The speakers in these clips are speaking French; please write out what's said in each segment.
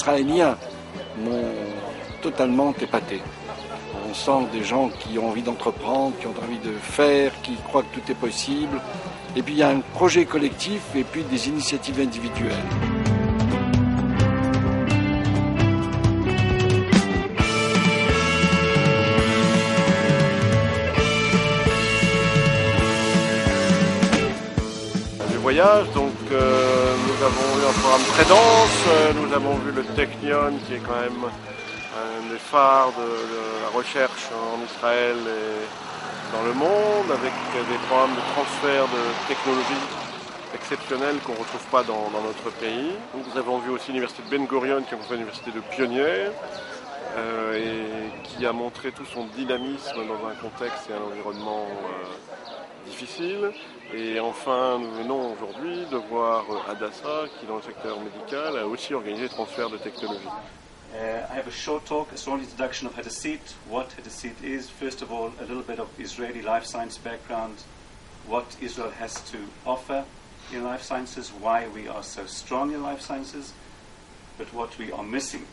Israéliens m'ont totalement épaté. On sent des gens qui ont envie d'entreprendre, qui ont envie de faire, qui croient que tout est possible. Et puis il y a un projet collectif et puis des initiatives individuelles. Voyage, donc nous avons eu un programme très dense, nous avons vu le Technion qui est quand même un des phares de la recherche en Israël et dans le monde, avec des programmes de transfert de technologies exceptionnels qu'on ne retrouve pas dans notre pays. Nous avons vu aussi l'université de Ben Gurion qui est une université de pionniers et qui a montré tout son dynamisme dans un contexte et un environnement difficile. Et enfin, nous venons aujourd'hui de voir Hadassah, qui dans le secteur médical a aussi organisé le transfert de technologie. I have a short talk, a small introduction of Hadassit, what Hadassit is. First of all, a little bit of Israeli life science background, what Israel has to offer in life sciences, why we are so strong in life sciences, but what we are missing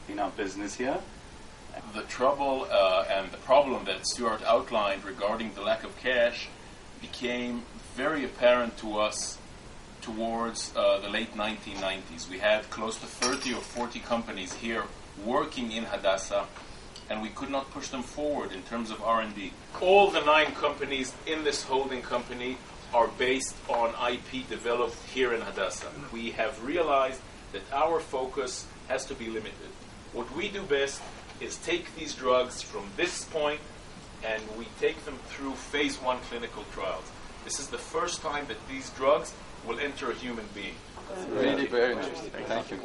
in our business here. The trouble and the problem that Stuart outlined regarding the lack of cash became very apparent to us towards the late 1990s. We had close to 30 or 40 companies here working in Hadassah, and we could not push them forward in terms of R&D. All the 9 companies in this holding company are based on IP developed here in Hadassah. We have realized that our focus has to be limited. What we do best is take these drugs from this point and we take them through phase 1 clinical trials. This is the first time that these drugs will enter a human being. Really very interesting. Thank you.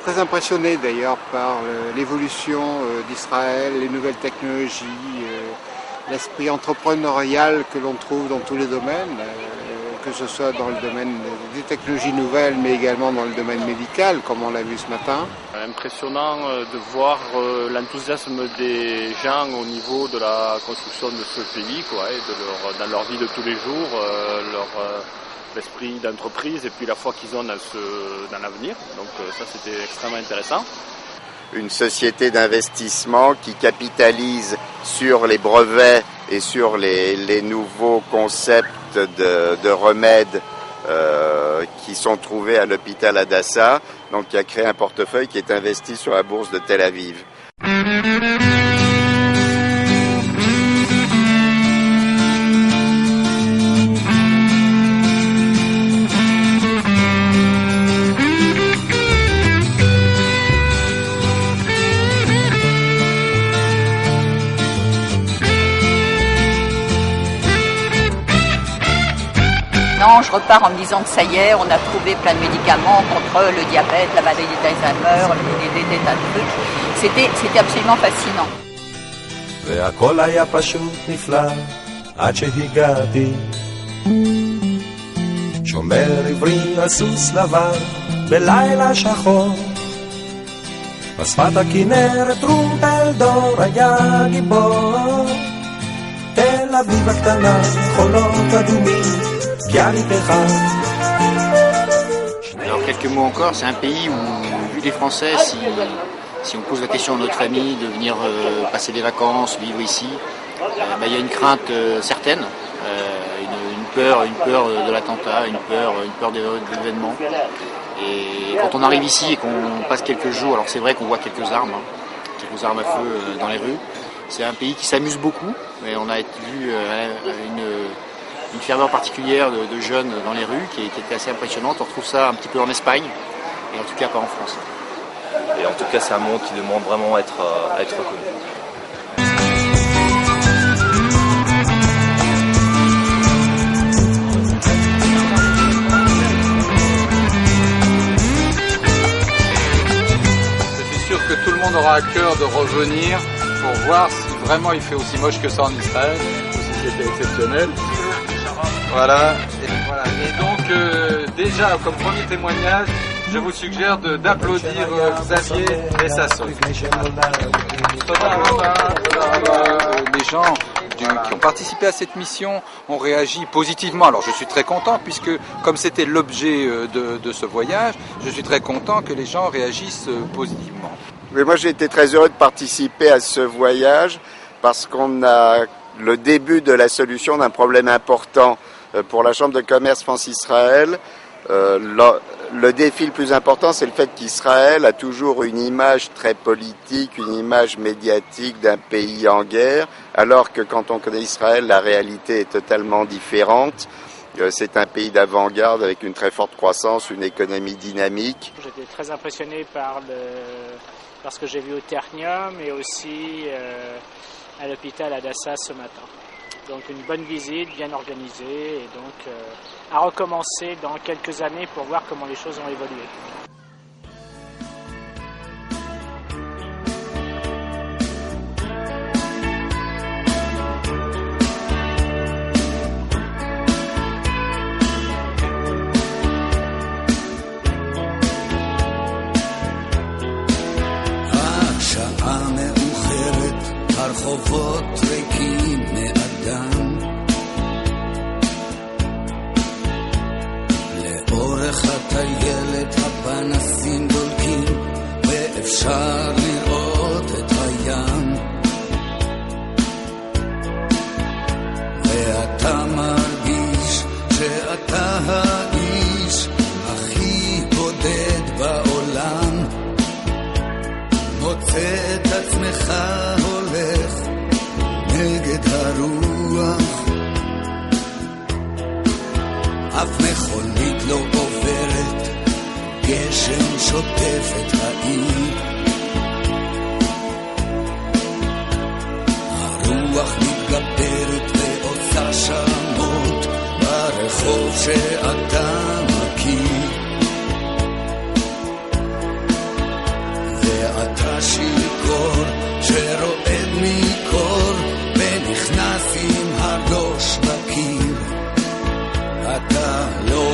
Très impressionné d'ailleurs par l'évolution d'Israël, les nouvelles technologies, l'esprit entrepreneurial que l'on trouve dans tous les domaines, que ce soit dans le domaine des technologies nouvelles, mais également dans le domaine médical, comme on l'a vu ce matin. Impressionnant de voir l'enthousiasme des gens au niveau de la construction de ce pays, quoi, et dans leur vie de tous les jours, leur l'esprit d'entreprise et puis la foi qu'ils ont dans l'avenir. Donc ça, c'était extrêmement intéressant. Une société d'investissement qui capitalise sur les brevets et sur les nouveaux concepts de remèdes qui sont trouvés à l'hôpital Hadassah, donc qui a créé un portefeuille qui est investi sur la bourse de Tel Aviv. Non, je repars en me disant que ça y est, on a trouvé plein de médicaments contre le diabète, la maladie d'Alzheimer, des tas de trucs. C'était absolument fascinant. והכל היה פשוט נפלא עד שהגעתי שומר עברי על סוס לבן בלילה שחור בשפת הכנרת טרומפלדור היה גיבור תל אביב הקטנה חולות אדומים Alors quelques mots encore, c'est un pays où, vu des Français, si on pose la question à notre famille de venir passer des vacances, vivre ici, il y a une crainte certaine, une peur de l'attentat, une peur des événements. Et quand on arrive ici et qu'on passe quelques jours, alors c'est vrai qu'on voit quelques armes à feu dans les rues, c'est un pays qui s'amuse beaucoup, et on a vu une ferveur particulière de jeunes dans les rues qui était assez impressionnante. On retrouve ça un petit peu en Espagne et en tout cas pas en France. Et en tout cas c'est un monde qui demande vraiment à être reconnu. Je suis sûr que tout le monde aura à cœur de revenir pour voir si vraiment il fait aussi moche que ça en Israël, ou si c'était exceptionnel. Voilà. Et donc, déjà, comme premier témoignage, je vous suggère d'applaudir Xavier et Sasson. les gens qui ont participé à cette mission ont réagi positivement. Alors je suis très content puisque comme c'était l'objet de ce voyage, je suis très content que les gens réagissent positivement. Mais moi j'ai été très heureux de participer à ce voyage parce qu'on a le début de la solution d'un problème important pour la Chambre de commerce France-Israël. Le défi le plus important, c'est le fait qu'Israël a toujours une image très politique, une image médiatique d'un pays en guerre, alors que quand on connaît Israël, la réalité est totalement différente. C'est un pays d'avant-garde avec une très forte croissance, une économie dynamique. J'étais très impressionné par ce que j'ai vu au Ternium et aussi à l'hôpital Hadassah ce matin. Donc une bonne visite, bien organisée, et donc à recommencer dans quelques années pour voir comment les choses ont évolué. לאורך הטיילת הפנסים דולקים ואפשר לראות את הים ואתה מרגיש שאתה האיש הכי בודד בעולם מוצא את עצמך הולך נגד הרוח אף מכונית לא עוברת גשם שוטף את העיר הרוח מתגברת ועושה שמות ברחוב שאתה מכיר ואתה שיכור שרועד מקור ונכנס עם הראש בקיר אתה לא